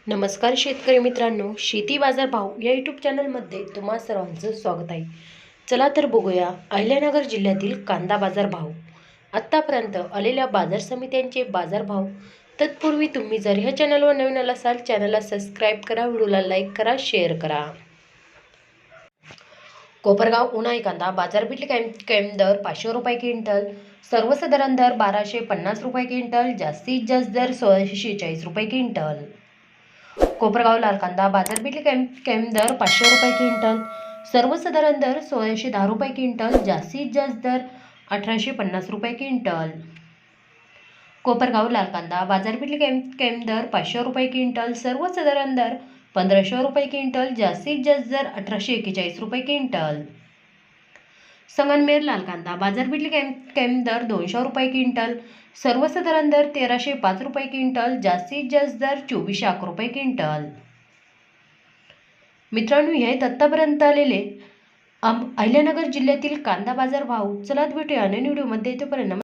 नमस्कार शेतकरी मित्रांनो, शेती बाजार भाव या यूट्यूब चॅनलमध्ये तुम्हा सर्वांचं स्वागत आहे. चला तर बघूया अहिल्यानगर जिल्ह्यातील कांदा बाजार भाव. आत्तापर्यंत आलेल्या बाजार समित्यांचे बाजार भाव. तत्पूर्वी तुम्ही जर ह्या चॅनलवर नवीन असाल, चॅनलला सबस्क्राईब करा, व्हिडिओला लाईक करा, शेअर करा. कोपरगाव उन्हाळी कांदा बाजारपेठ कैम दर 500 रुपये क्विंटल, सर्वसाधारण दर 1250 रुपये क्विंटल, जास्तीत जास्त दर 1646 रुपये क्विंटल. कोपरगाव लाल कांदा बाजारपेठ कैम दर 500 रुपये क्विंटल, सर्वसाधारण दर 1610 रुपये क्विंटल, जास्तीत जास्त दर 1850 रुपये क्विंटल. कोपरगाव लाल कांदा बाजारपेठ कैम दर 500 रुपये क्विंटल, सर्वसाधारण दर 1500 रुपये क्विंटल, जास्तीत जास्त दर 1841 रुपये क्विंटल. संगमनेर लाल कांदा बाजारपेठ कैम दर 200 रुपये क्विंटल, सर्वसाधारण दर 1305 रुपये क्विंटल, जास्तीत जास्त दर 2401 रुपये क्विंटल. मित्रांनो, हे आत्तापर्यंत आलेले अहिल्यानगर जिल्ह्यातील कांदा बाजार भाव. चला भेटूया नवीन व्हिडिओमध्ये. तोपर्यंत